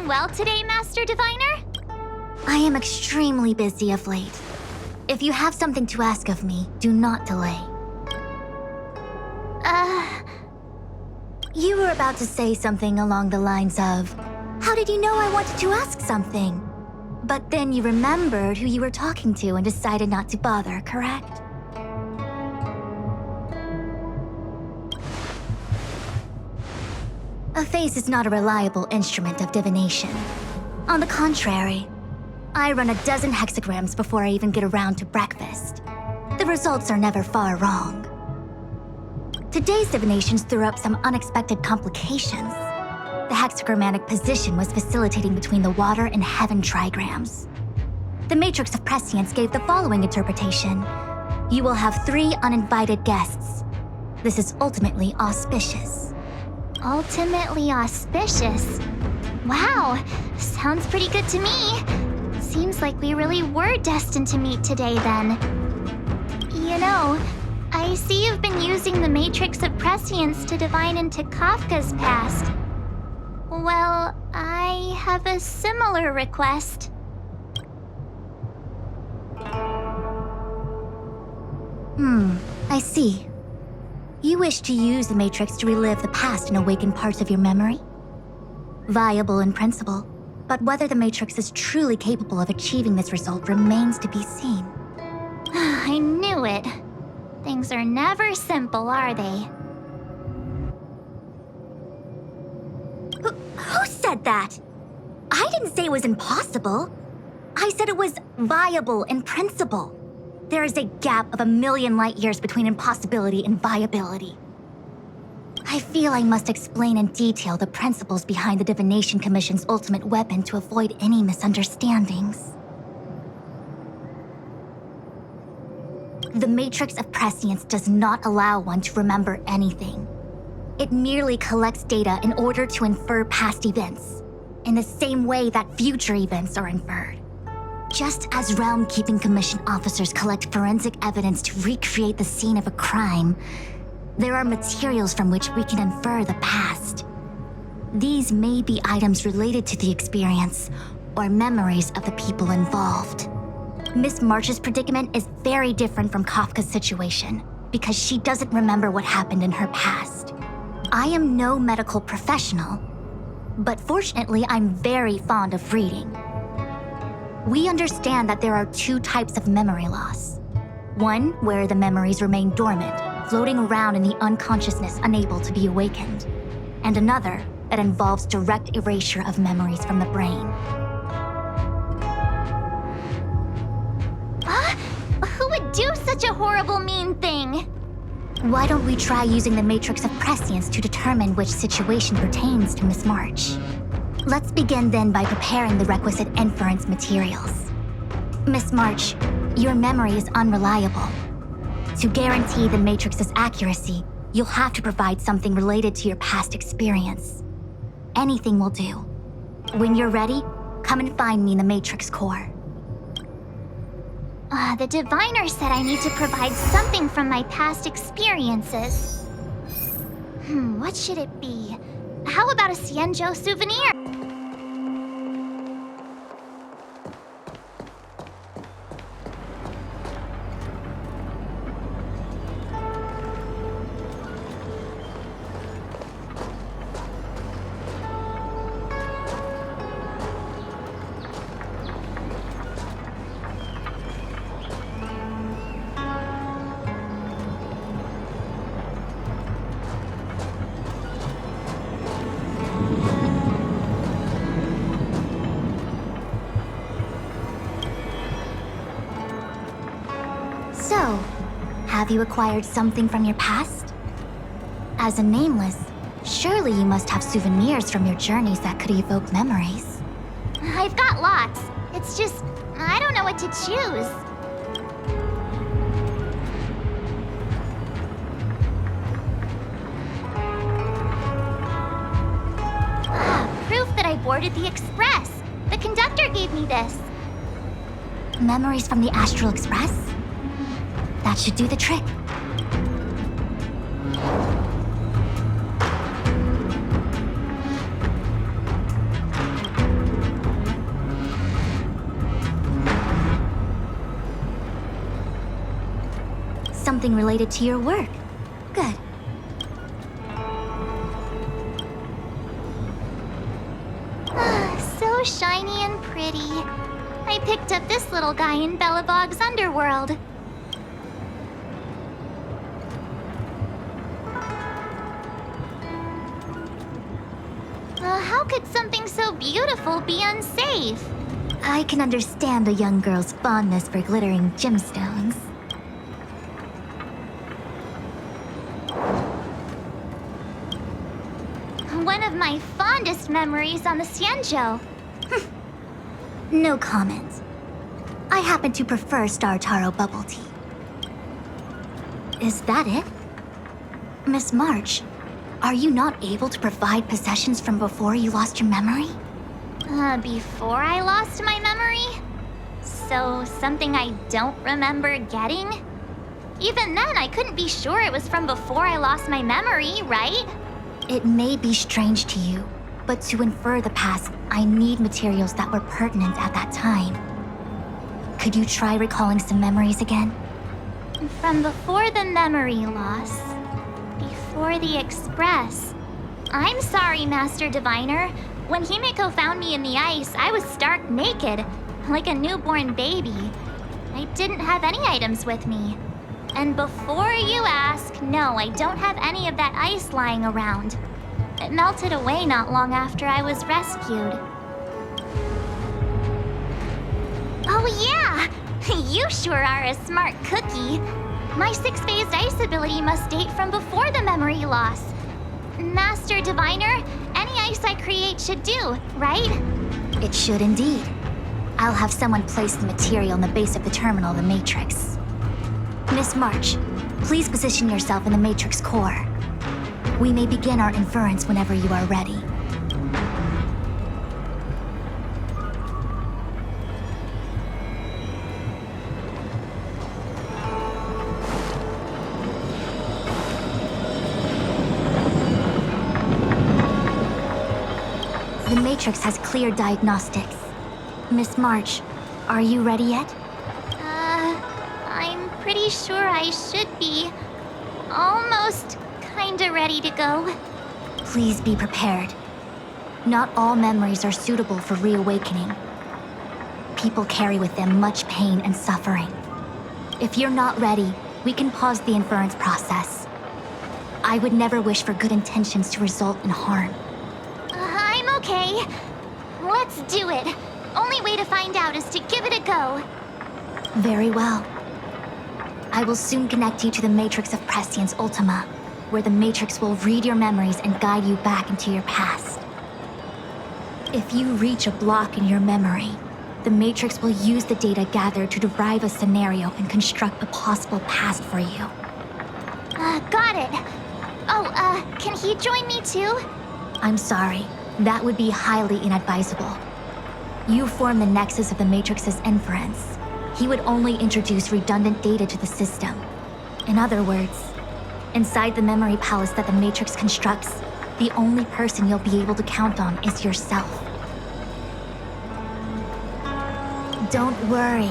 doing well today, Master Diviner? I am extremely busy of late. If you have something to ask of me, do not delay. You were about to say something along the lines of, how did you know I wanted to ask something? But then you remembered who you were talking to and decided not to bother, correct? A face is not a reliable instrument of divination. On the contrary, I run a dozen hexagrams before I even get around to breakfast. The results are never far wrong. Today's divinations threw up some unexpected complications. The hexagrammatic position was facilitating between the water and heaven trigrams. The matrix of prescience gave the following interpretation. You will have 3 uninvited guests. This is ultimately auspicious. Ultimately auspicious? Wow, sounds pretty good to me. Seems like we really were destined to meet today then. You know, I see you've been using the Matrix of Prescience to divine into Kafka's past. Well, I have a similar request. I see. You wish to use the Matrix to relive the past and awaken parts of your memory? Viable in principle, but whether the Matrix is truly capable of achieving this result remains to be seen. I knew it. Things are never simple, are they? Who said that? I didn't say it was impossible. I said it was viable in principle. There is a gap of 1,000,000 light years between impossibility and viability. I feel I must explain in detail the principles behind the Divination Commission's ultimate weapon to avoid any misunderstandings. The Matrix of Prescience does not allow one to remember anything. It merely collects data in order to infer past events, in the same way that future events are inferred. Just as Realm-Keeping Commission officers collect forensic evidence to recreate the scene of a crime, there are materials from which we can infer the past. These may be items related to the experience or memories of the people involved. Miss March's predicament is very different from Kafka's situation because she doesn't remember what happened in her past. I am no medical professional, but fortunately I'm very fond of reading. We understand that there are 2 types of memory loss. One where the memories remain dormant, floating around in the unconsciousness unable to be awakened, and another that involves direct erasure of memories from the brain. Who would do such a horrible, mean thing? Why don't we try using the Matrix of Prescience to determine which situation pertains to Miss March? Let's begin then by preparing the requisite inference materials. Miss March, your memory is unreliable. To guarantee the Matrix's accuracy, you'll have to provide something related to your past experience. Anything will do. When you're ready, come and find me in the Matrix core. The diviner said I need to provide something from my past experiences. What should it be? How about a Xianzhou souvenir? So, have you acquired something from your past? As a nameless, surely you must have souvenirs from your journeys that could evoke memories. I've got lots. It's just, I don't know what to choose. Proof that I boarded the express. The conductor gave me this. Memories from the Astral Express? That should do the trick. Something related to your work. Good. So shiny and pretty. I picked up this little guy in Bellabog's underworld. How could something so beautiful be unsafe? I can understand a young girl's fondness for glittering gemstones. One of my fondest memories on the Xianzhou. No comment. I happen to prefer Star Taro bubble tea. Is that it? Miss March, are you not able to provide possessions from before you lost your memory? Before I lost my memory? So, something I don't remember getting? Even then, I couldn't be sure it was from before I lost my memory, right? It may be strange to you, but to infer the past, I need materials that were pertinent at that time. Could you try recalling some memories again? From before the memory loss. Before the Express. I'm sorry, Master Diviner. When Himeko found me in the ice, I was stark naked, like a newborn baby. I didn't have any items with me. And before you ask, no, I don't have any of that ice lying around. It melted away not long after I was rescued. Oh yeah! You sure are a smart cookie. My six-phased ice ability must date from before the memory loss. Master Diviner, any ice I create should do, right? It should indeed. I'll have someone place the material in the base of the terminal of the Matrix. Miss March, please position yourself in the Matrix core. We may begin our inference whenever you are ready. The Matrix has clear diagnostics. Miss March, are you ready yet? I'm pretty sure I should be. Almost kinda ready to go. Please be prepared. Not all memories are suitable for reawakening. People carry with them much pain and suffering. If you're not ready, we can pause the inference process. I would never wish for good intentions to result in harm. I'm okay. Let's do it. Only way to find out is to give it a go. Very well. I will soon connect you to the Matrix of Prescience Ultima, where the Matrix will read your memories and guide you back into your past. If you reach a block in your memory, the Matrix will use the data gathered to derive a scenario and construct a possible past for you. Got it. Oh, can he join me too? I'm sorry, that would be highly inadvisable. You form the nexus of the Matrix's inference. He would only introduce redundant data to the system. In other words, inside the memory palace that the Matrix constructs, the only person you'll be able to count on is yourself. Don't worry.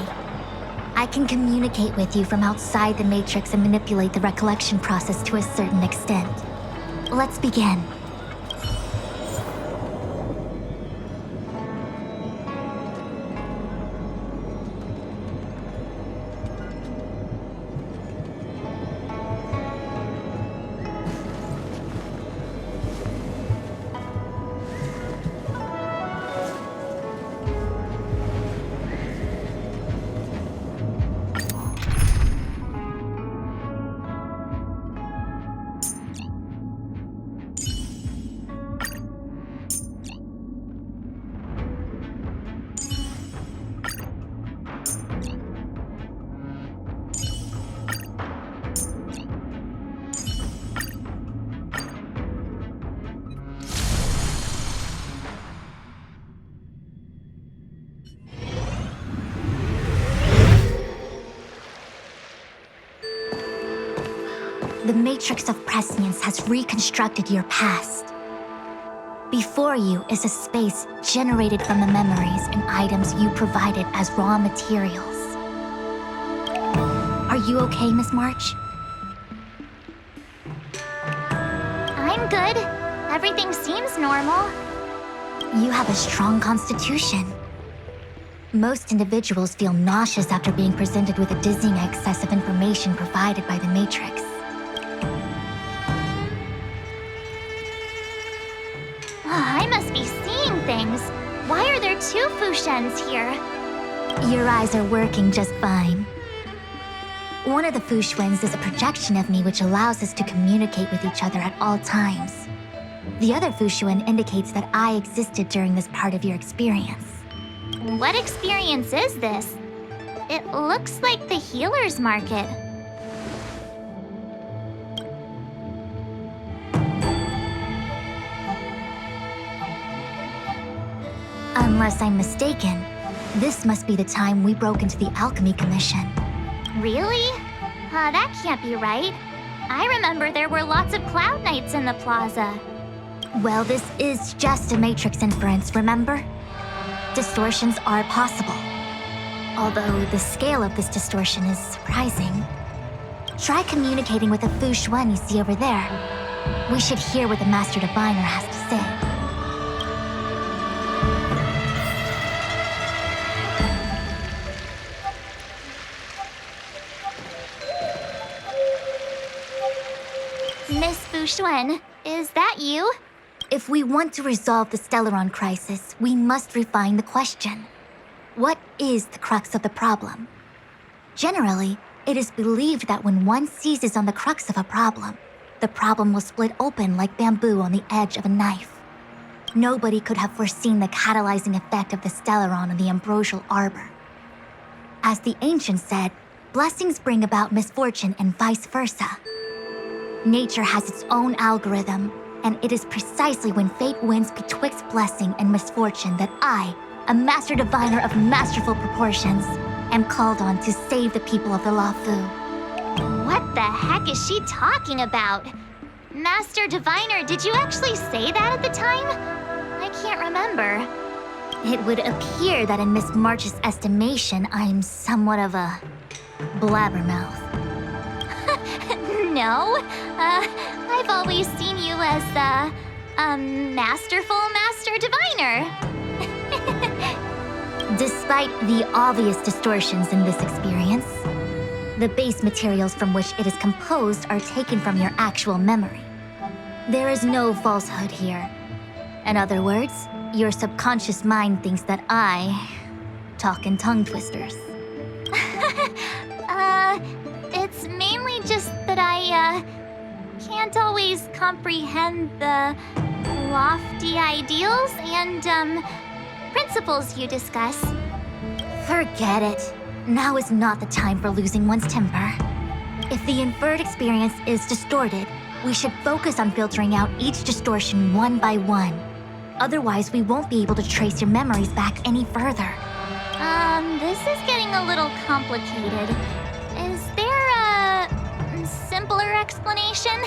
I can communicate with you from outside the Matrix and manipulate the recollection process to a certain extent. Let's begin. The Matrix of Prescience has reconstructed your past. Before you is a space generated from the memories and items you provided as raw materials. Are you okay, Miss March? good. Everything seems normal. You have a strong constitution. Most individuals feel nauseous after being presented with a dizzying excess of information provided by the Matrix. I must be seeing things. Why are there two Fushens here? Your eyes are working just fine. One of the Fushwens is a projection of me which allows us to communicate with each other at all times. The other Fushuen indicates that I existed during this part of your experience. What experience is this? It looks like the healer's market. Unless I'm mistaken, this must be the time we broke into the Alchemy Commission. Really? That can't be right. I remember there were lots of Cloud Knights in the plaza. Well, this is just a Matrix inference, remember? Distortions are possible. Although the scale of this distortion is surprising. Try communicating with the Fushuen you see over there. We should hear what the Master Diviner has to say. Miss Fushuen, is that you? If we want to resolve the Stellaron crisis, we must refine the question. What is the crux of the problem? Generally, it is believed that when one seizes on the crux of a problem, the problem will split open like bamboo on the edge of a knife. Nobody could have foreseen the catalyzing effect of the Stellaron on the ambrosial arbor. As the ancients said, blessings bring about misfortune and vice versa. Nature has its own algorithm, and it is precisely when fate wins betwixt blessing and misfortune that I, a Master Diviner of masterful proportions, am called on to save the people of the Lafu. What the heck is she talking about? Master Diviner, did you actually say that at the time? I can't remember. It would appear that in Miss March's estimation, I'm somewhat of a blabbermouth. No, I've always seen you as a masterful Master Diviner. Despite the obvious distortions in this experience, the base materials from which it is composed are taken from your actual memory. There is no falsehood here. In other words, your subconscious mind thinks that I talk in tongue twisters. It's mainly just that I can't always comprehend the lofty ideals and principles you discuss. Forget it. Now is not the time for losing one's temper. If the inferred experience is distorted, we should focus on filtering out each distortion one by one. Otherwise, we won't be able to trace your memories back any further. This is getting a little complicated. Is there a simpler explanation?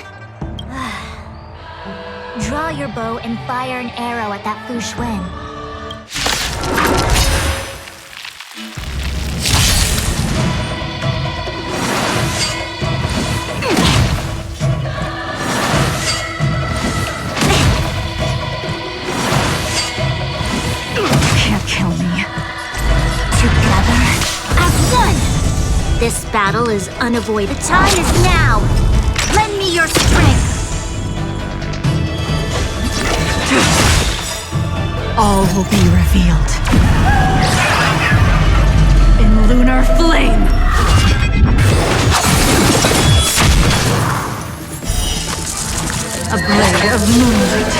Draw your bow and fire an arrow at that Fushuen. Can't kill me. Together as one! This battle is unavoidable. The time is now! Lend me your strength! All will be revealed. In lunar flame! A blade of moonlight.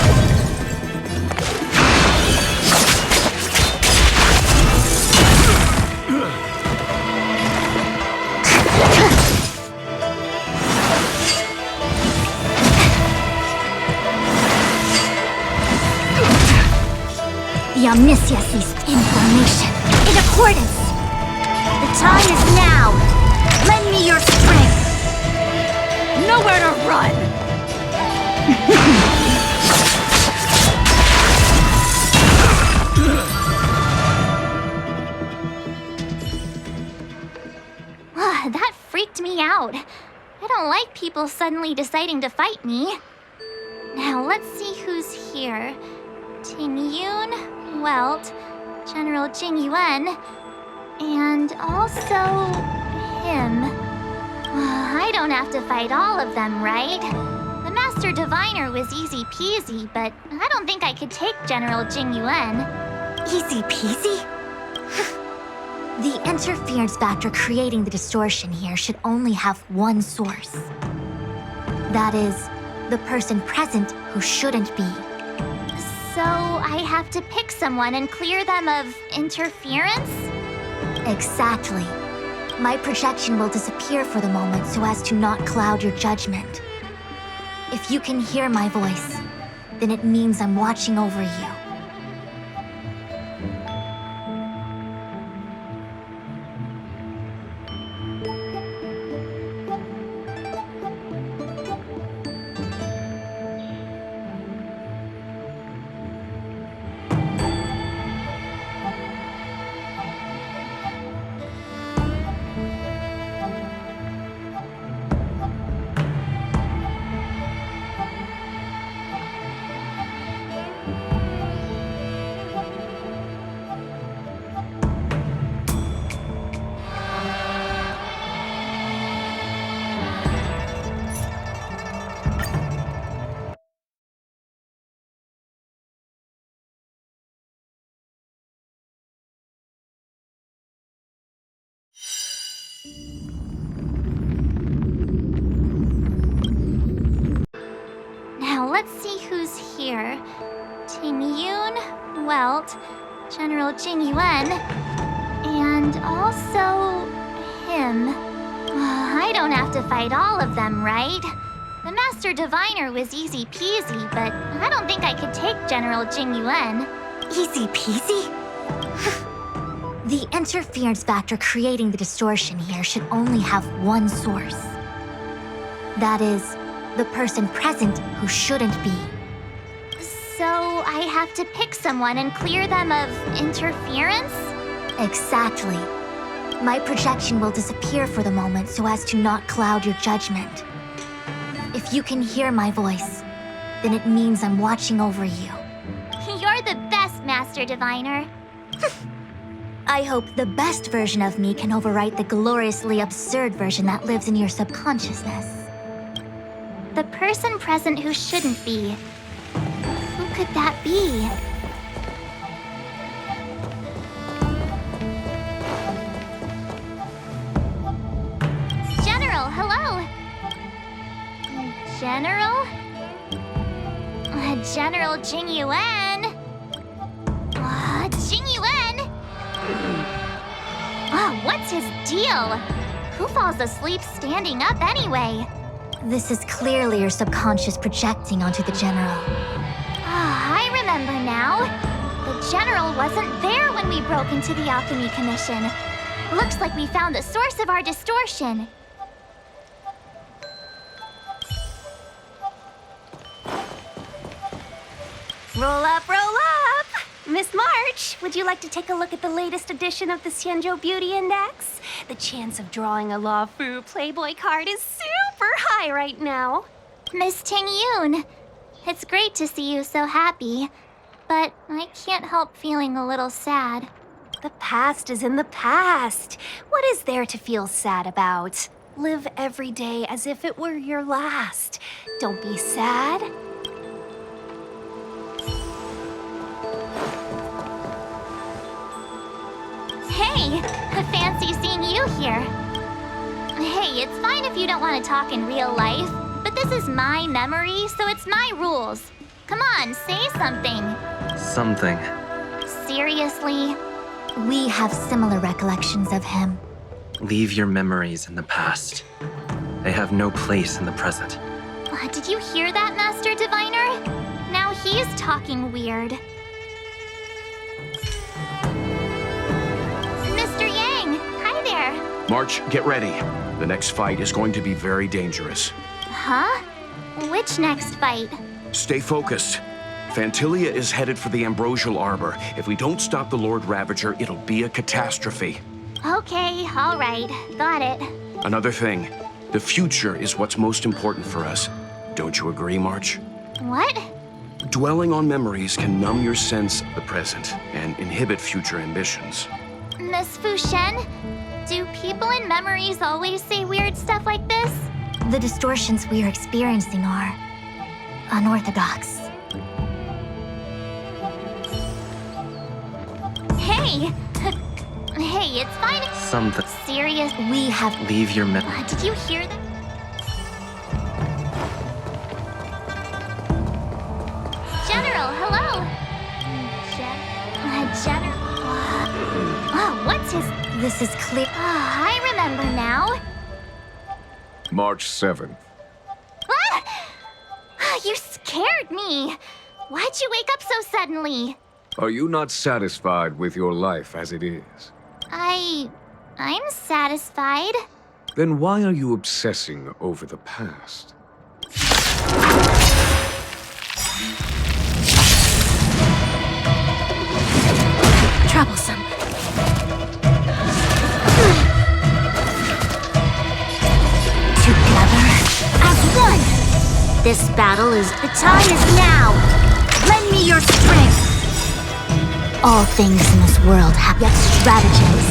The omniscia ceased information. In accordance! The time is now! Lend me your strength! Nowhere to run! That freaked me out. I don't like people suddenly deciding to fight me. Now let's see who's here. Ting Yun, Welt, General Jing Yuan, and also him. I don't have to fight all of them, right? The Master Diviner was easy peasy, but I don't think I could take General Jing Yuan. Easy peasy? The interference factor creating the distortion here should only have one source. That is, the person present who shouldn't be. So I have to pick someone and clear them of interference? Exactly. My projection will disappear for the moment so as to not cloud your judgment. If you can hear my voice, then it means I'm watching over you. Now let's see who's here. Ting Yun, Welt, General Jing Yuan, and also him. I don't have to fight all of them, right? The Master Diviner was easy peasy, but I don't think I could take General Jing Yuan. Easy peasy? The interference factor creating the distortion here should only have one source. That is, the person present who shouldn't be. So I have to pick someone and clear them of interference? Exactly. My projection will disappear for the moment so as to not cloud your judgment. If you can hear my voice, then it means I'm watching over you. You're the best, Master Diviner. I hope the best version of me can overwrite the gloriously absurd version that lives in your subconsciousness. The person present who shouldn't be. Who could that be? General, hello! General? General Jing Yuan? Jing Yuan? What's his deal? Who falls asleep standing up anyway? This is clearly your subconscious projecting onto the General. I remember now. The General wasn't there when we broke into the Alchemy Commission. Looks like we found the source of our distortion. Roll up, roll up! Miss March, would you like to take a look at the latest edition of the Xianzhou Beauty Index? The chance of drawing a LaFu Playboy card is super high right now. Miss Ting Yun, it's great to see you so happy, but I can't help feeling a little sad. The past is in the past. What is there to feel sad about? Live every day as if it were your last. Don't be sad. Hey, fancy seeing you here. Hey, it's fine if you don't want to talk in real life, but this is my memory, so it's my rules. Come on, say something. Something. Seriously? We have similar recollections of him. Leave your memories in the past. They have no place in the present. Did you hear that, Master Diviner? Now he's talking weird. Mr. Yang, hi there. March, get ready. The next fight is going to be very dangerous. Huh? Which next fight? Stay focused. Phantilia is headed for the Ambrosial Arbor. If we don't stop the Lord Ravager, it'll be a catastrophe. Okay, all right. Got it. Another thing, the future is what's most important for us. Don't you agree, March? What? Dwelling on memories can numb your sense of the present and inhibit future ambitions. Miss Fushen, do people in memories always say weird stuff like this? The distortions we are experiencing are unorthodox. Hey! Hey, it's fine. Something. Serious? We have... Leave your Did you hear that? General, hello! General... Oh, what's his... This is clear... I remember now. March 7th. You scared me. Why'd you wake up so suddenly? Are you not satisfied with your life as it is? I'm satisfied. Then why are you obsessing over the past? troublesome. Together as one! This battle is... The time is now! Lend me your strength! All things in this world have yet stratagems,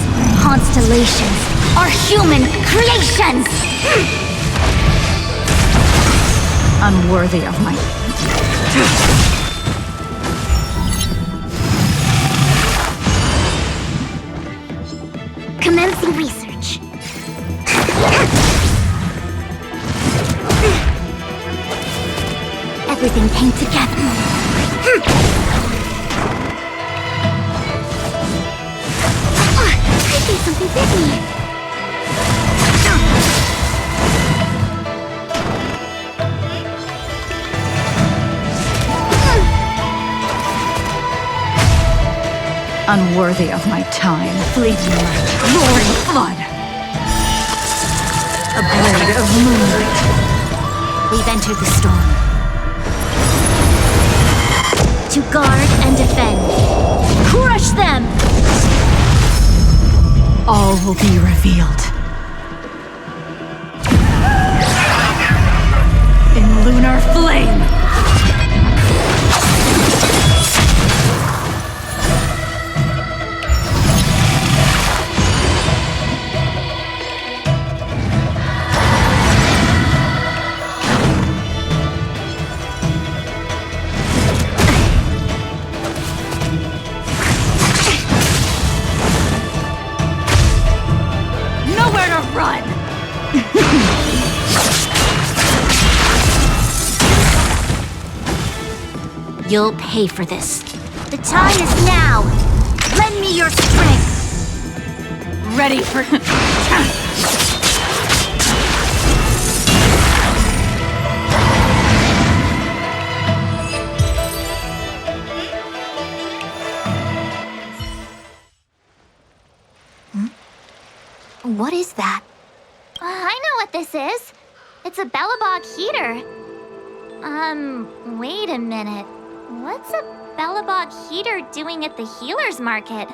constellations, are human creations! Unworthy of my... Commencing research. Everything came together. I think something bit me. Unworthy of my time, fleeting light, roaring flood. A blade of moonlight. We've entered the storm. To guard and defend. Crush them! All will be revealed. In lunar flame! Run! You'll pay for this. The time is now! Lend me your strength! Ready for... What is that? I know what this is. It's a Bellabog heater. Wait a minute. What's a Bellabog heater doing at the healer's market?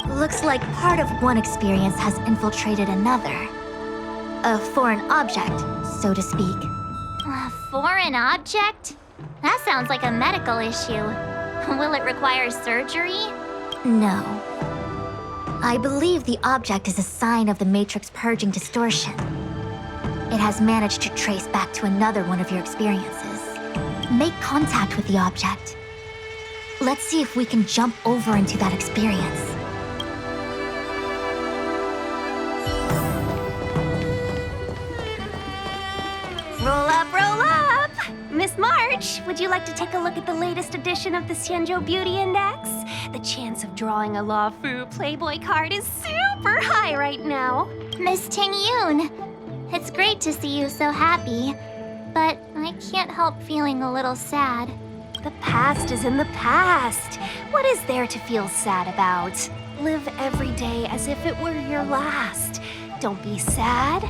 Looks like part of one experience has infiltrated another. A foreign object, so to speak. A foreign object? That sounds like a medical issue. Will it require surgery? No. I believe the object is a sign of the Matrix purging distortion. It has managed to trace back to another one of your experiences. Make contact with the object. Let's see if we can jump over into that experience. Roll up, roll up! Miss March, would you like to take a look at the latest edition of the Xianzhou Beauty Index? The chance of drawing a Luofu Playboy card is super high right now. Miss Ting-Yoon, it's great to see you so happy, but I can't help feeling a little sad. The past is in the past. What is there to feel sad about? Live every day as if it were your last. Don't be sad.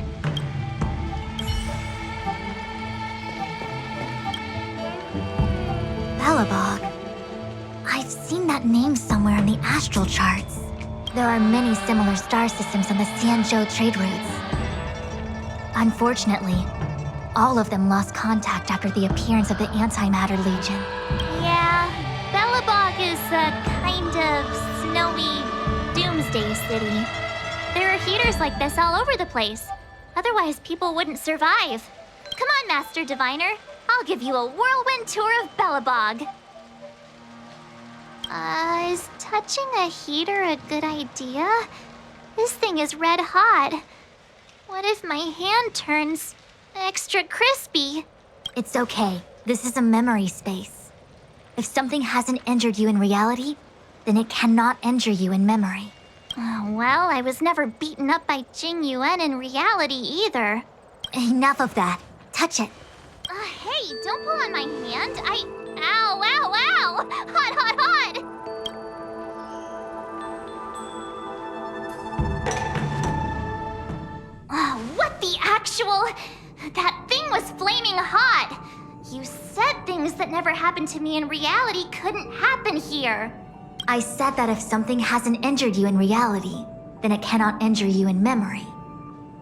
Bellabog. I've seen that name somewhere in the astral charts. There are many similar star systems on the Xianzhou trade routes. Unfortunately, All of them lost contact after the appearance of the Antimatter Legion. Yeah, Belobog is a kind of snowy doomsday city. There are heaters like this all over the place. Otherwise, people wouldn't survive. Come on, Master Diviner. I'll give you a whirlwind tour of Belobog. Is touching a heater a good idea? This thing is red hot. What if my hand turns extra crispy? It's okay. This is a memory space. If something hasn't injured you in reality, then it cannot injure you in memory. Well, I was never beaten up by Jing Yuan in reality either. Enough of that. Touch it. Hey, don't pull on my hand. Ow, ow, ow! Hot, hot, hot! What the actual? That thing was flaming hot! You said things that never happened to me in reality couldn't happen here. I said that if something hasn't injured you in reality, then it cannot injure you in memory.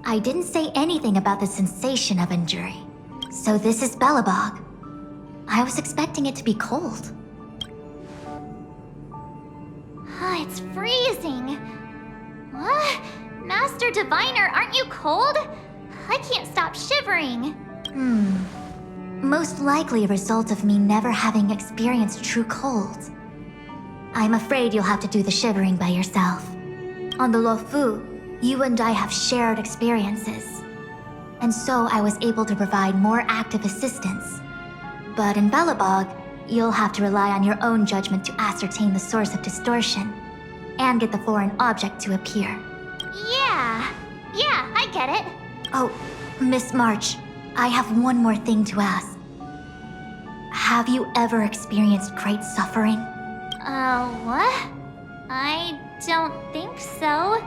I didn't say anything about the sensation of injury. So this is Belobog. I was expecting it to be cold. It's freezing. What? Master Diviner, aren't you cold? I can't stop shivering. Most likely a result of me never having experienced true cold. I'm afraid you'll have to do the shivering by yourself. On the Luofu, you and I have shared experiences. And so I was able to provide more active assistance. But in Belobog, you'll have to rely on your own judgment to ascertain the source of distortion and get the foreign object to appear. Yeah, I get it. Oh, Miss March, I have one more thing to ask. Have you ever experienced great suffering? What? I don't think so.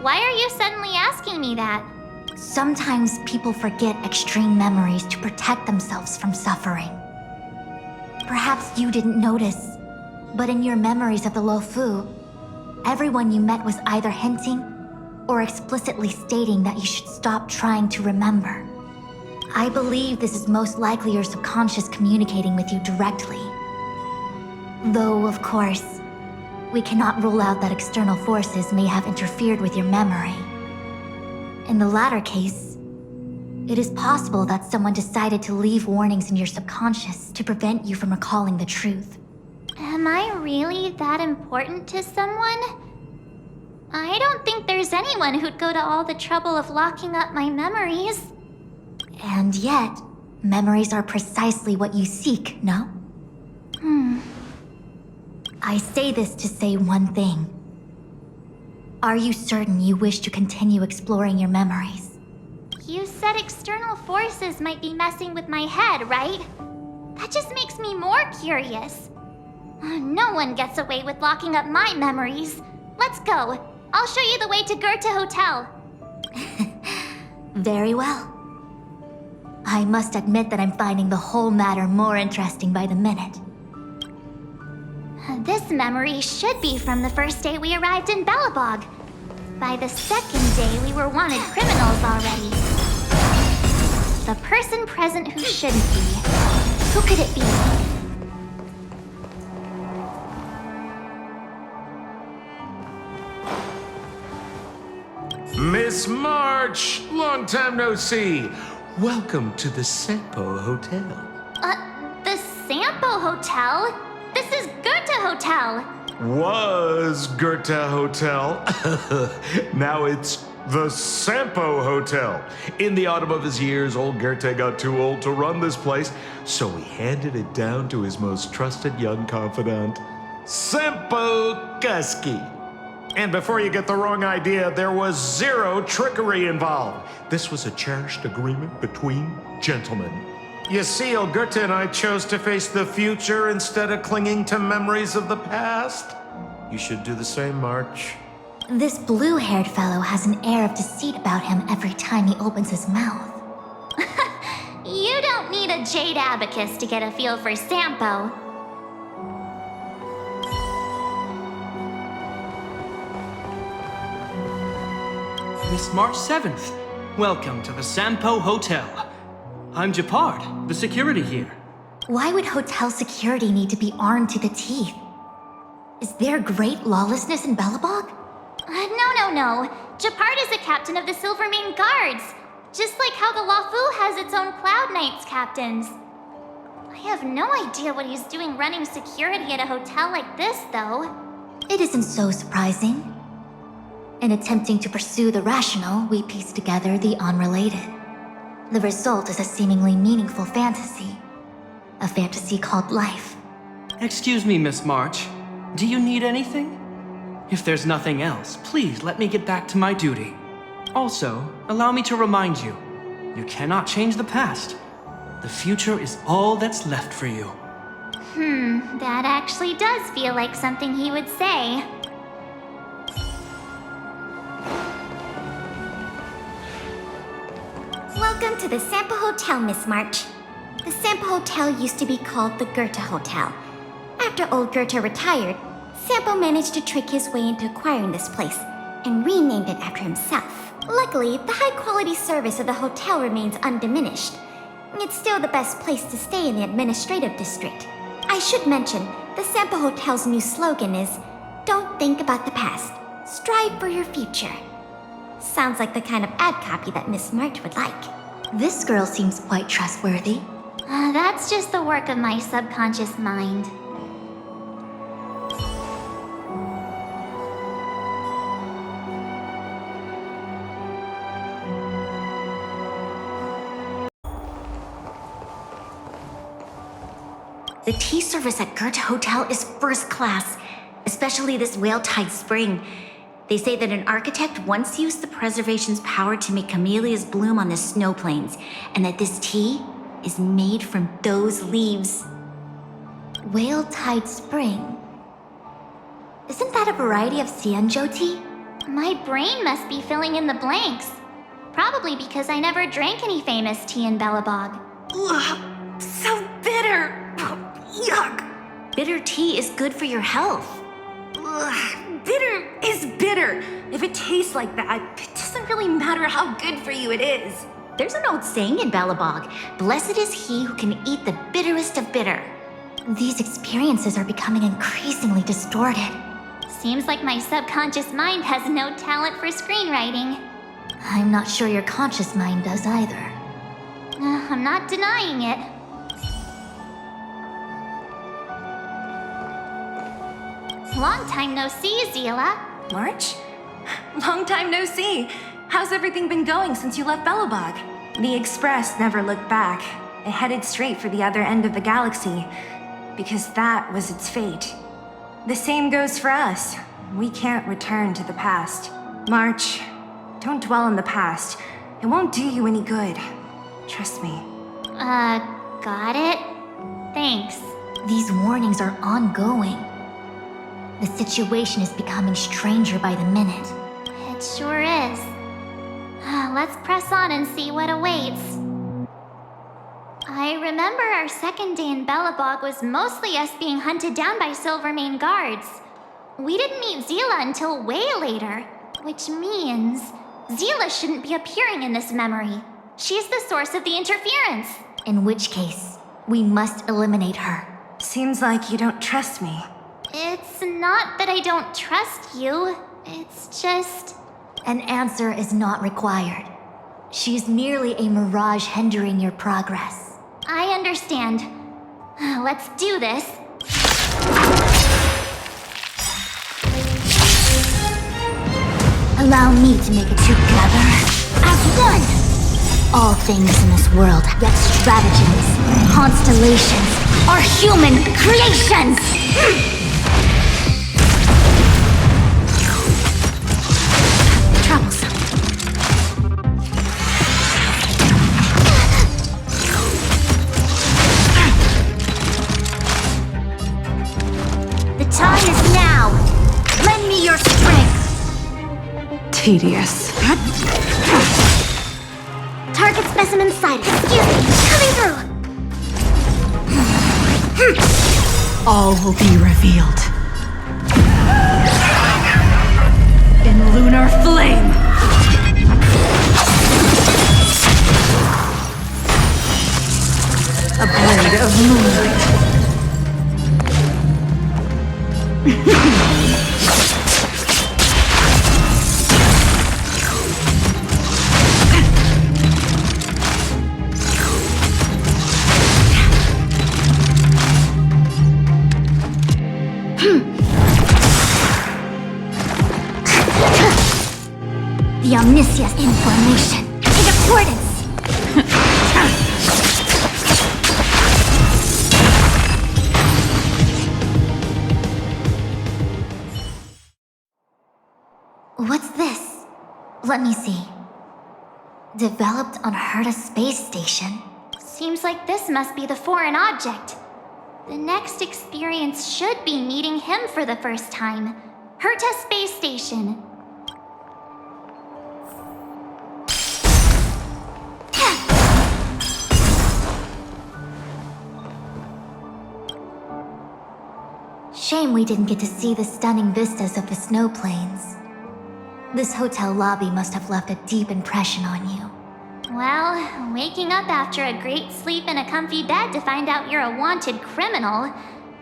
Why are you suddenly asking me that? Sometimes people forget extreme memories to protect themselves from suffering. Perhaps you didn't notice, but in your memories of the Luofu, everyone you met was either hinting or explicitly stating that you should stop trying to remember. I believe this is most likely your subconscious communicating with you directly. Though, of course, we cannot rule out that external forces may have interfered with your memory. In the latter case, it is possible that someone decided to leave warnings in your subconscious to prevent you from recalling the truth. Am I really that important to someone? I don't think there's anyone who'd go to all the trouble of locking up my memories. And yet, memories are precisely what you seek, no? I say this to say one thing. Are you certain you wish to continue exploring your memories? You said external forces might be messing with my head, right? That just makes me more curious. No one gets away with locking up my memories. Let's go. I'll show you the way to Goethe Hotel. Very well. I must admit that I'm finding the whole matter more interesting by the minute. This memory should be from the first day we arrived in Belobog. By the second day, we were wanted criminals already. The person present who shouldn't be. Who could it be? Miss March! Long time no see. Welcome to the Sampo Hotel. The Sampo Hotel? This is Goethe Hotel. Was Goethe Hotel. Now it's the Sampo Hotel. In the autumn of his years, old Goethe got too old to run this place, so he handed it down to his most trusted young confidant, Sampo Kuski. And before you get the wrong idea, there was zero trickery involved. This was a cherished agreement between gentlemen. You see, old Goethe and I chose to face the future instead of clinging to memories of the past. You should do the same, March. This blue-haired fellow has an air of deceit about him every time he opens his mouth. You don't need a jade abacus to get a feel for Sampo. Miss March 7th, welcome to the Sampo Hotel. I'm Japard, the security here. Why would hotel security need to be armed to the teeth? Is there great lawlessness in Belobog? No. Japard is the captain of the Silvermane Guards. Just like how the Lafu has its own Cloud Knights captains. I have no idea what he's doing running security at a hotel like this, though. It isn't so surprising. In attempting to pursue the rational, we piece together the unrelated. The result is a seemingly meaningful fantasy. A fantasy called life. Excuse me, Miss March. Do you need anything? If there's nothing else, please let me get back to my duty. Also, allow me to remind you, you cannot change the past. The future is all that's left for you. That actually does feel like something he would say. Welcome to the Sampo Hotel, Miss March. The Sampo Hotel used to be called the Goethe Hotel. After old Goethe retired, Sampo managed to trick his way into acquiring this place and renamed it after himself. Luckily, the high-quality service of the hotel remains undiminished. It's still the best place to stay in the administrative district. I should mention, the Sampo Hotel's new slogan is, "Don't think about the past, strive for your future." Sounds like the kind of ad copy that Miss March would like. This girl seems quite trustworthy. That's just the work of my subconscious mind. The tea service at Goethe Hotel is first class, especially this Whale-Tide Spring. They say that an architect once used the preservation's power to make camellias bloom on the snow plains, and that this tea is made from those leaves. Whale-Tide Spring? Isn't that a variety of Xianzhou tea? My brain must be filling in the blanks. Probably because I never drank any famous tea in Belobog. Ugh, so bitter! Yuck! Bitter tea is good for your health. Ugh, bitter is bitter. If it tastes like that, it doesn't really matter how good for you it is. There's an old saying in Belobog, blessed is he who can eat the bitterest of bitter. These experiences are becoming increasingly distorted. Seems like my subconscious mind has no talent for screenwriting. I'm not sure your conscious mind does either. I'm not denying it. Long time no see, Zila. March? Long time no see. How's everything been going since you left Belobog? The Express never looked back. It headed straight for the other end of the galaxy, because that was its fate. The same goes for us. We can't return to the past. March, don't dwell on the past. It won't do you any good. Trust me. Got it? Thanks. These warnings are ongoing. The situation is becoming stranger by the minute. It sure is. Let's press on and see what awaits. I remember our second day in Belobog was mostly us being hunted down by Silvermane guards. We didn't meet Zila until way later, which means Zila shouldn't be appearing in this memory. She's the source of the interference. In which case, we must eliminate her. Seems like you don't trust me. It's not that I don't trust you. It's just... An answer is not required. She's merely a mirage hindering your progress. I understand. Let's do this. Allow me to make it together as one! All things in this world, yet stratagems, constellations, are human creations! Troublesome. The time is now! Lend me your strength! Tedious. Target specimen sighted. Excuse me, coming through! All will be revealed. In lunar flame! the omniscience information in accordance. What's this? Let me see. Developed on Herta space station. Seems like this must be the foreign object. The next experience should be meeting him for the first time. Herta Space Station. Shame we didn't get to see the stunning vistas of the snow plains. This hotel lobby must have left a deep impression on you. Well, waking up after a great sleep in a comfy bed to find out you're a wanted criminal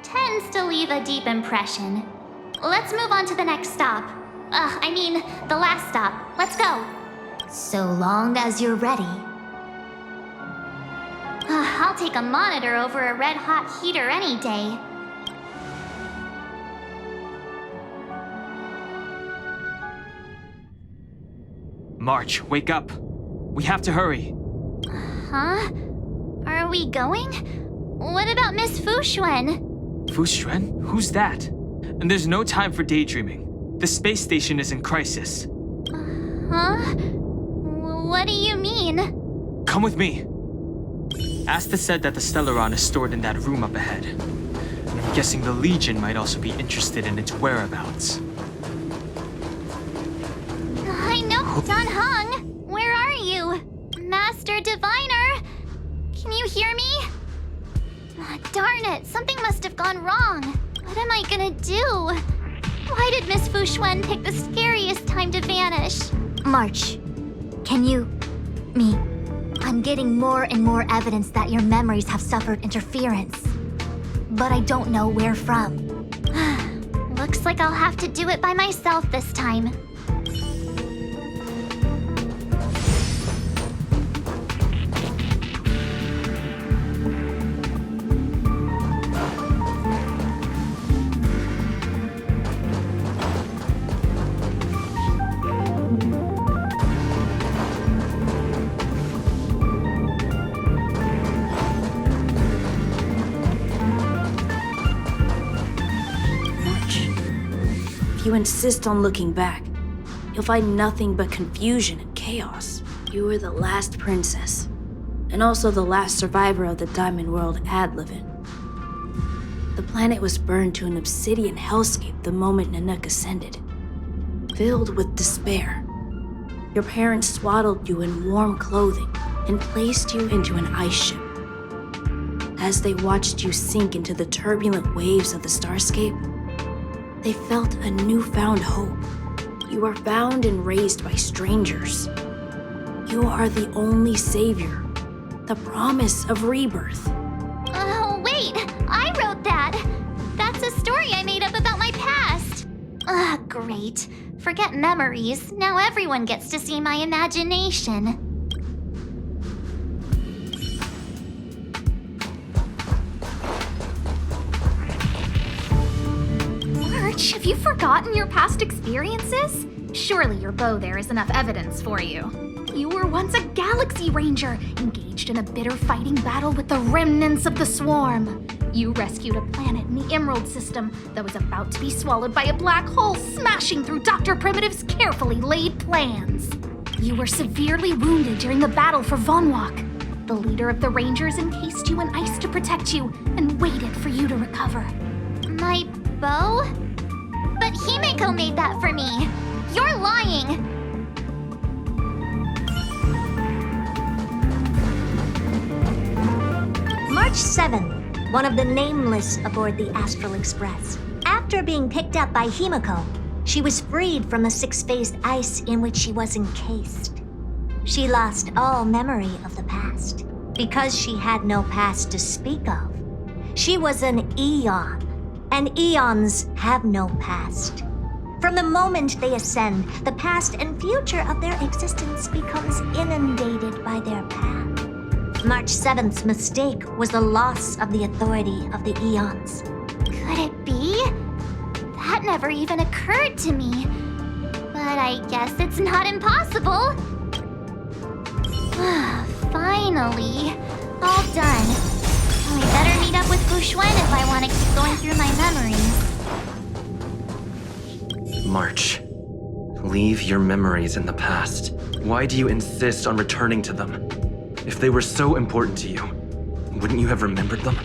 tends to leave a deep impression. Let's move on to the next stop. The last stop. Let's go. So long as you're ready. I'll take a monitor over a red-hot heater any day. March, wake up. We have to hurry. Huh? Are we going? What about Miss Fuxuan? Fuxuan? Who's that? And there's no time for daydreaming. The space station is in crisis. Huh? What do you mean? Come with me. Asta said that the Stellaron is stored in that room up ahead. And I'm guessing the Legion might also be interested in its whereabouts. I know, Don Hung. Where are you? Master Diviner? Can you hear me? Darn it, something must have gone wrong. What am I gonna do? Why did Miss Fuxuan pick the scariest time to vanish? March, can you... I'm getting more and more evidence that your memories have suffered interference. But I don't know where from. Looks like I'll have to do it by myself this time. If you insist on looking back, you'll find nothing but confusion and chaos. You were the last princess, and also the last survivor of the Diamond World Adlevin. The planet was burned to an obsidian hellscape the moment Nanook ascended, filled with despair. Your parents swaddled you in warm clothing and placed you into an ice ship. As they watched you sink into the turbulent waves of the starscape, they felt a newfound hope. You are found and raised by strangers. You are the only savior, the promise of rebirth. Oh, wait! I wrote that! That's a story I made up about my past! Great. Forget memories. Now everyone gets to see my imagination. March, have you forgotten your past experiences? Surely your bow there is enough evidence for you. You were once a Galaxy Ranger, engaged in a bitter fighting battle with the remnants of the Swarm. You rescued a planet in the Emerald System that was about to be swallowed by a black hole, smashing through Dr. Primitive's carefully laid plans. You were severely wounded during the battle for Vonwalk. The leader of the Rangers encased you in ice to protect you and waited for you to recover. My bow? But Himeko made that for me. You're lying. March 7th, one of the nameless aboard the Astral Express. After being picked up by Himeko, she was freed from the six-phased ice in which she was encased. She lost all memory of the past. Because she had no past to speak of, she was an eon, and eons have no past. From the moment they ascend, the past and future of their existence becomes inundated by their path. March 7th's mistake was the loss of the authority of the eons. Could it be? That never even occurred to me. But But I guess it's not impossible. Finally. All done. I better meet up with Bushwen if I want to keep going through my memories. March, leave your memories in the past. Why do you insist on returning to them? If they were so important to you, wouldn't you have remembered them?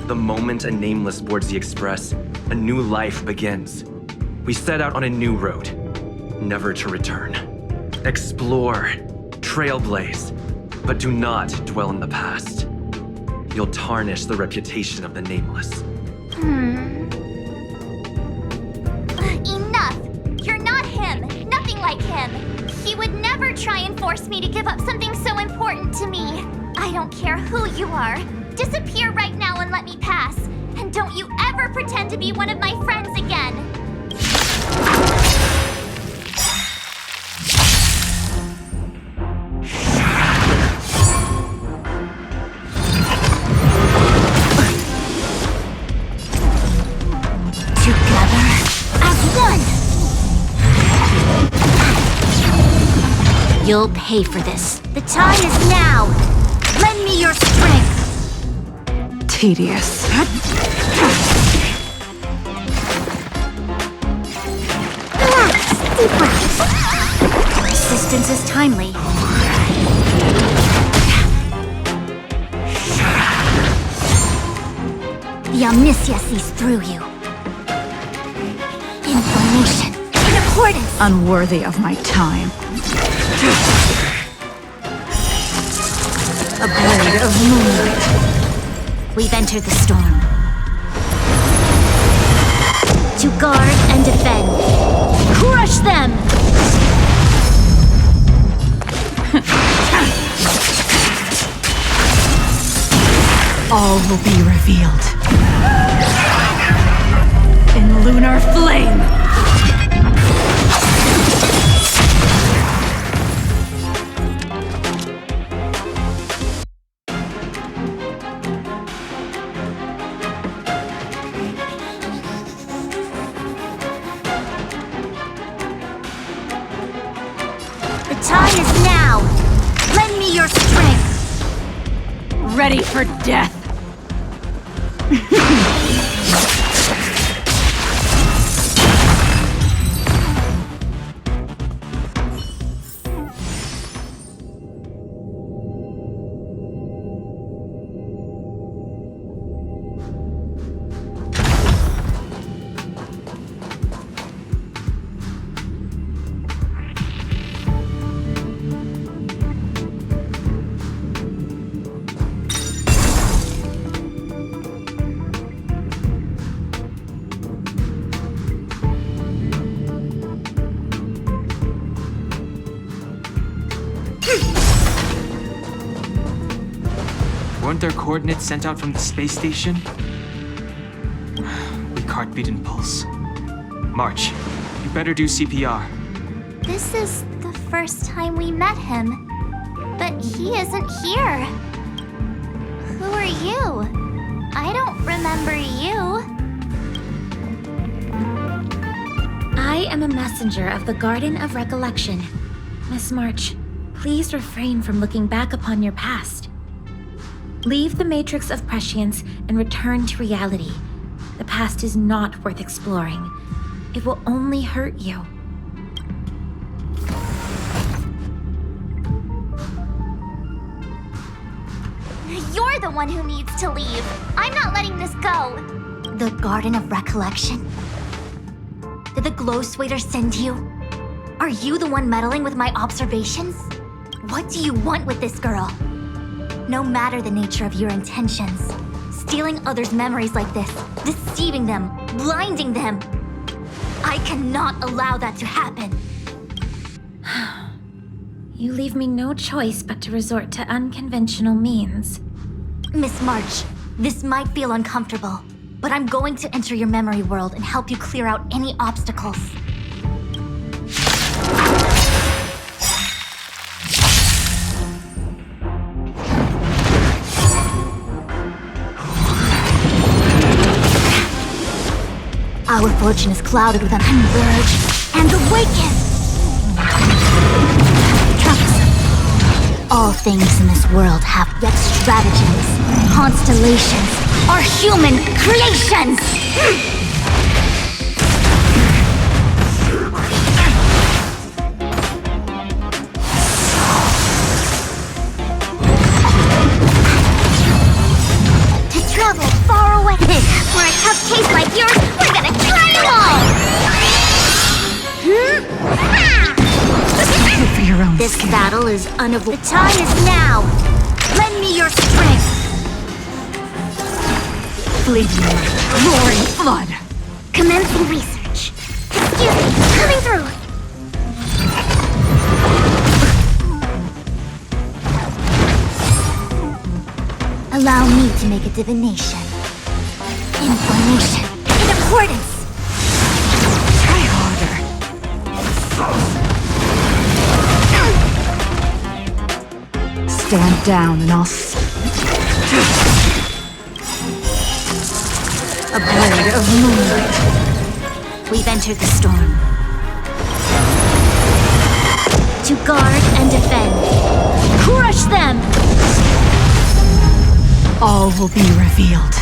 The moment a nameless boards the Express, a new life begins. We set out on a new road, never to return. Explore, trailblaze, but do not dwell in the past. You'll tarnish the reputation of the nameless. Enough! You're not him! Nothing like him! He would never try and force me to give up something so important to me. I don't care who you are. Disappear right now and let me pass. And don't you ever pretend to be one of my friends again. Together as one! You'll pay for this. The time is now! Lend me your strength! Tedious. Resistance is timely. The Omniscia sees through you. Information in accordance. Unworthy of my time. A blade of moonlight. We've entered the storm. To guard and defend. Crush them! All will be revealed. In lunar flame! The time is now! Lend me your strength! Ready for death! Weren't there coordinates sent out from the space station? Weak heartbeat and pulse. March, you better do CPR. This is the first time we met him. But he isn't here. Who are you? I don't remember you. I am a messenger of the Garden of Recollection. Miss March, please refrain from looking back upon your past. Leave the matrix of prescience and return to reality. The past is not worth exploring. It will only hurt you. You're the one who needs to leave. I'm not letting this go. The Garden of Recollection? Did the Glow Swader send you? Are you the one meddling with my observations? What do you want with this girl? No matter the nature of your intentions, stealing others' memories like this, deceiving them, blinding them, I cannot allow that to happen. You leave me no choice but to resort to unconventional means. Miss March, this might feel uncomfortable, but I'm going to enter your memory world and help you clear out any obstacles. Our fortune is clouded with an converge and awaken! All things in this world have yet stratagems. Constellations are human creations! To travel far away. For a tough case like yours, we're gonna try them all! For your own This skin. battle is unavoidable. The time is now! Lend me your strength! Fleeting light, roaring flood. Commencing research. Excuse me, coming through. Allow me to make a divination. Information in accordance! Try harder. Stand down and I'll a blade of moonlight. We've entered the storm. To guard and defend. Crush them! All will be revealed.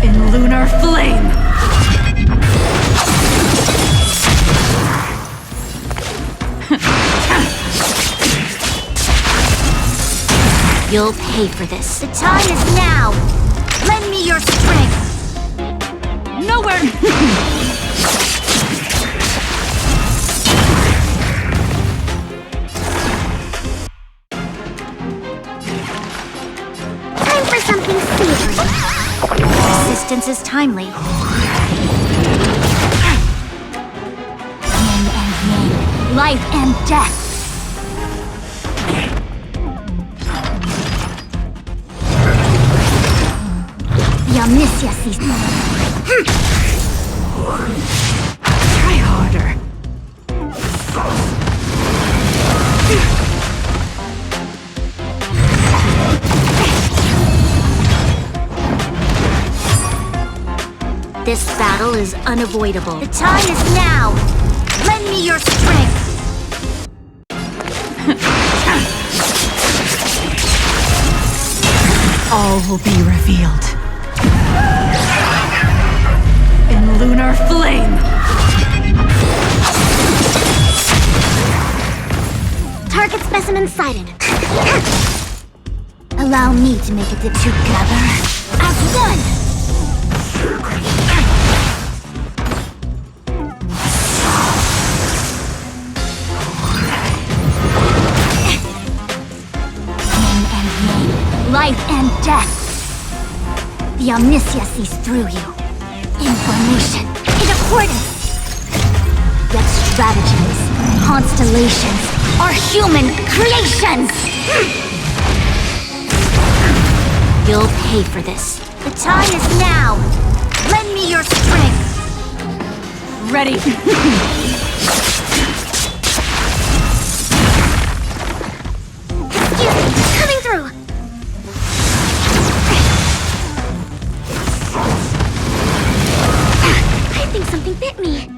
In lunar flame. You'll pay for this. The time is now! Lend me your strength! Nowhere! Time for something savory. Resistance is timely. Yin and yang. Life and death. The omniscia sees. Try harder. This battle is unavoidable. The time is now! Lend me your strength! All will be revealed. In lunar flame. Target specimen sighted. Allow me to make it together as one! Yin and yang, life and death. The omniscia sees through you. Information in accordance. Yet stratagems, constellations are human creations! You'll pay for this. The time is now! Lend me your strength! Ready. Excuse me, coming through. I think something bit me.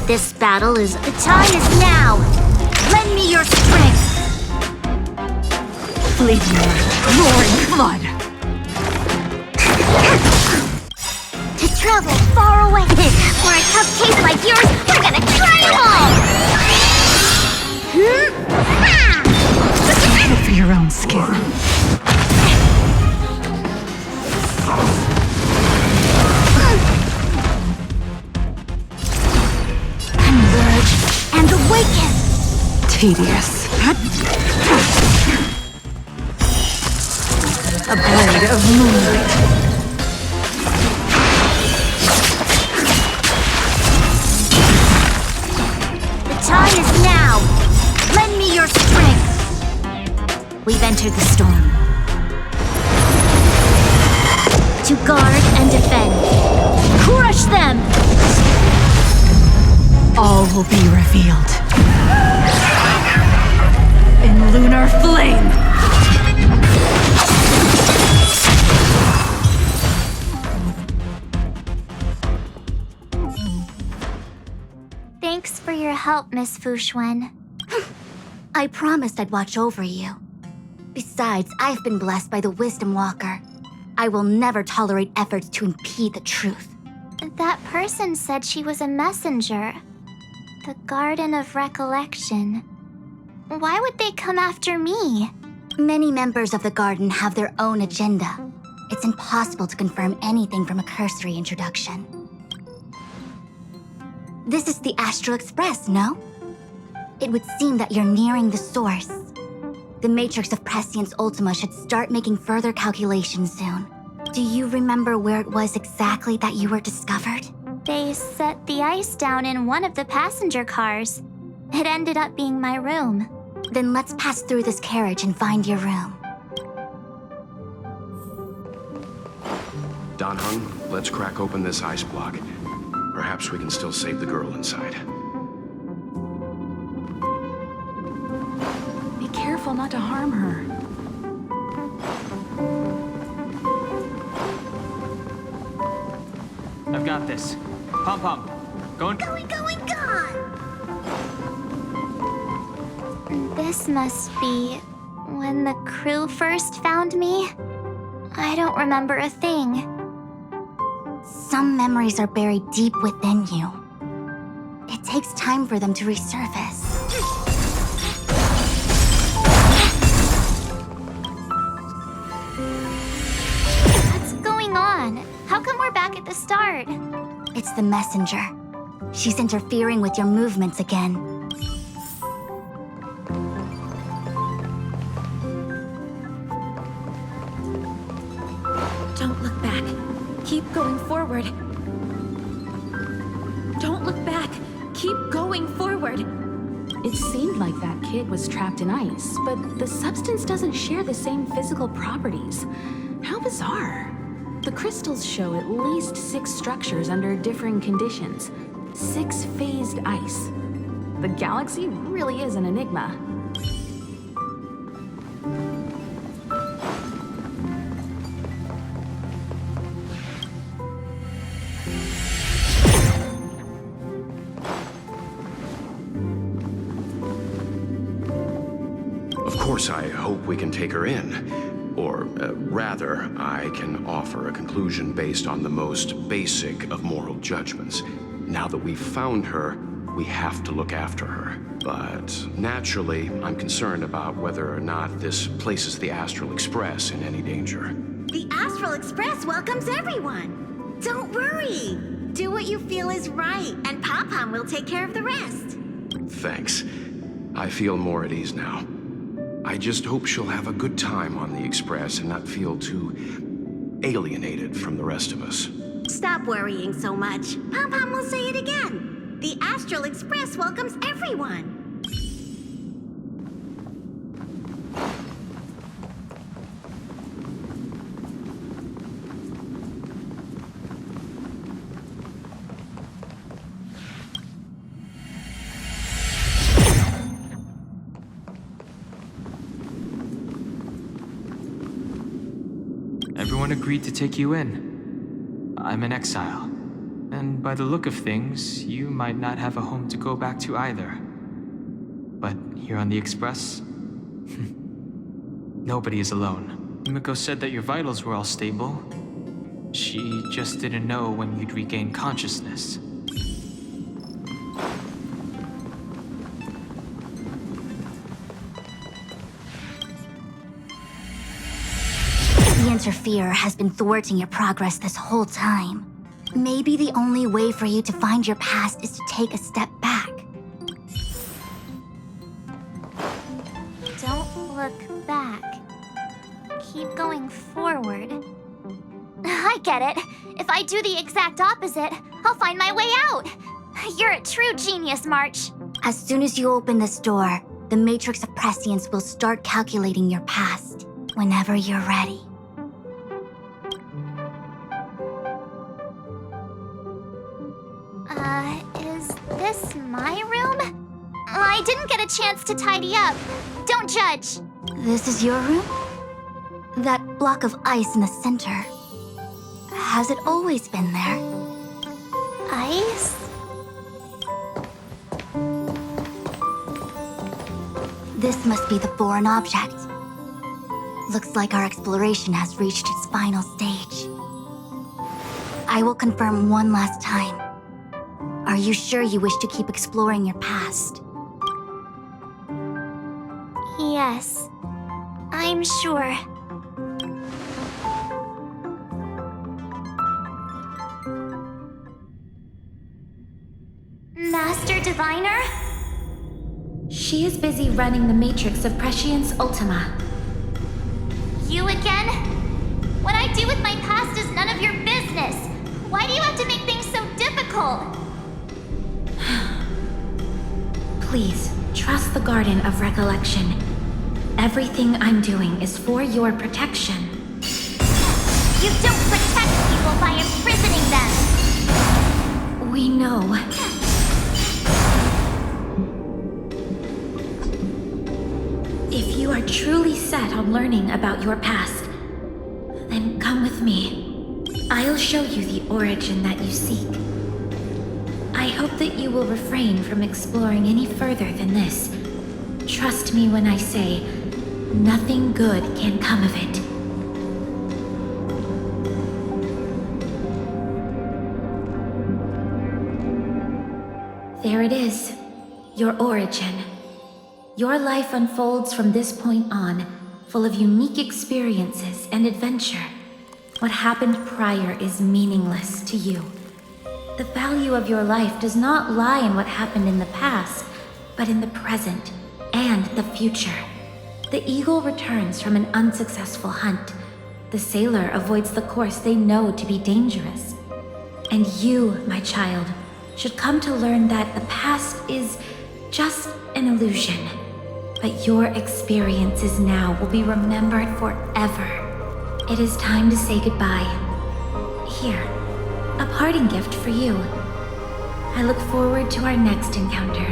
This battle is... The time is now! Lend me your strength! Fleeting light, roaring flood. To travel far away. For a tough case like yours, we're gonna try them all! For your own skin. Converge and awaken! Tedious. A blade of moonlight. The time is now! Lend me your strength! We've entered the storm. To guard and defend. Crush them! All will be revealed. In lunar flame. Thanks for your help, Miss Fushuen. I promised I'd watch over you. Besides, I've been blessed by the Wisdom Walker. I will never tolerate efforts to impede the truth. That person said she was a messenger. The Garden of Recollection. Why would they come after me? Many members of the Garden have their own agenda. It's impossible to confirm anything from a cursory introduction. This is the Astral Express, no? It would seem that you're nearing the source. The Matrix of Prescience Ultima should start making further calculations soon. Do you remember where it was exactly that you were discovered? They set the ice down in one of the passenger cars. It ended up being my room. Then let's pass through this carriage and find your room. Dan Heng, let's crack open this ice block. Perhaps we can still save the girl inside. Be careful not to harm her. I've got this. Pom Pom, going. Going, gone! This must be when the crew first found me. I don't remember a thing. Some memories are buried deep within you. It takes time for them to resurface. What's going on? How come we're back at the start? It's the messenger. She's interfering with your movements again. Don't look back. Keep going forward. Don't look back. Keep going forward. It seemed like that kid was trapped in ice, but the substance doesn't share the same physical properties. How bizarre. The crystals show at least 6 structures under differing conditions. 6 phased ice. The galaxy really is an enigma. Of course, I hope we can take her in. Or, rather, I can offer a conclusion based on the most basic of moral judgments. Now that we've found her, we have to look after her. But naturally, I'm concerned about whether or not this places the Astral Express in any danger. The Astral Express welcomes everyone. Don't worry. Do what you feel is right, and Pom-Pom will take care of the rest. Thanks. I feel more at ease now. I just hope she'll have a good time on the Express and not feel too alienated from the rest of us. Stop worrying so much. Pom-Pom will say it again. The Astral Express welcomes everyone. Everyone agreed to take you in. I'm in exile. And by the look of things, you might not have a home to go back to either. But here on the Express, nobody is alone. Himiko said that your vitals were all stable. She just didn't know when you'd regain consciousness. The Interferer has been thwarting your progress this whole time. Maybe the only way for you to find your past is to take a step back. Don't look back. Keep going forward. I get it. If I do the exact opposite, I'll find my way out. You're a true genius, March. As soon as you open this door, the Matrix of Prescience will start calculating your past. Whenever you're ready. Is this my room? I didn't get a chance to tidy up. Don't judge. This is your room? That block of ice in the center. Has it always been there? Ice? This must be the foreign object. Looks like our exploration has reached its final stage. I will confirm one last time. Are you sure you wish to keep exploring your past? Yes, I'm sure. Master Diviner? She is busy running the matrix of Prescience Ultima. You again? What I do with my past is none of your business. Why do you have to make things so difficult? Please, trust the Garden of Recollection. Everything I'm doing is for your protection. You don't protect people by imprisoning them! We know. If you are truly set on learning about your past, then come with me. I'll show you the origin that you seek. I hope that you will refrain from exploring any further than this. Trust me when I say, nothing good can come of it. There it is, your origin. Your life unfolds from this point on, full of unique experiences and adventure. What happened prior is meaningless to you. The value of your life does not lie in what happened in the past, but in the present and the future. The eagle returns from an unsuccessful hunt. The sailor avoids the course they know to be dangerous. And you, my child, should come to learn that the past is just an illusion. But your experiences now will be remembered forever. It is time to say goodbye. Here, a parting gift for you. I look forward to our next encounter.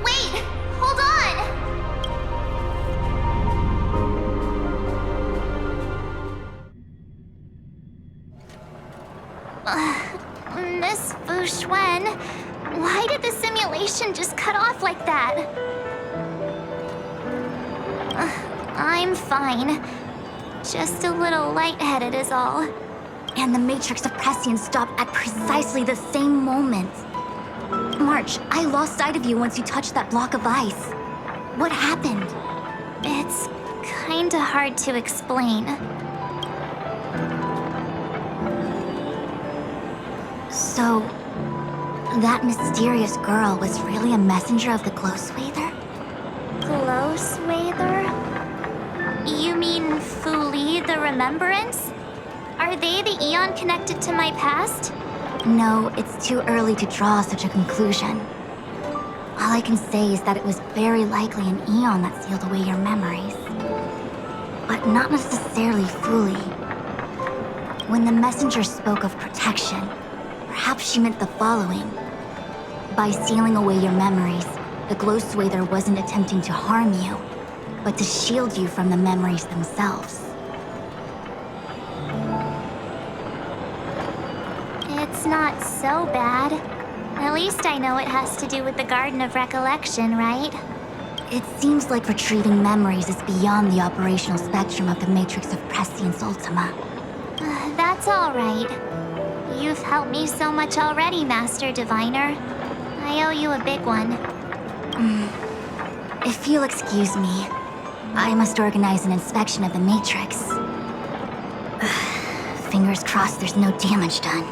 Wait! Hold on! Miss Fushuen, why did the simulation just cut off like that? I'm fine. Just a little lightheaded is all. And the Matrix of Prescience stopped at precisely the same moment. March, I lost sight of you once you touched that block of ice. What happened? It's kinda hard to explain. So, that mysterious girl was really a messenger of the Glow Swather? Glow Swather? You mean Fuli the Remembrance? Are they the Eon connected to my past? No, it's too early to draw such a conclusion. All I can say is that it was very likely an Eon that sealed away your memories. But not necessarily Fuli. When the messenger spoke of protection, perhaps she meant the following. By sealing away your memories, the Glow Swather wasn't attempting to harm you, but to shield you from the memories themselves. It's not so bad. At least I know it has to do with the Garden of Recollection, right? It seems like retrieving memories is beyond the operational spectrum of the Matrix of Prescience Ultima. That's all right. You've helped me so much already, Master Diviner. I owe you a big one. If you'll excuse me, I must organize an inspection of the Matrix. Fingers crossed there's no damage done.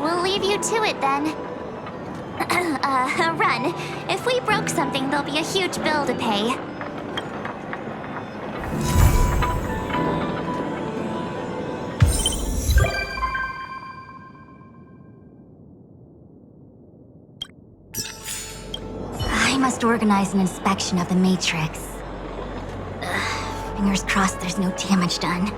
We'll leave you to it then. Run. If we broke something, there'll be a huge bill to pay. I must organize an inspection of the Matrix. Fingers crossed there's no damage done.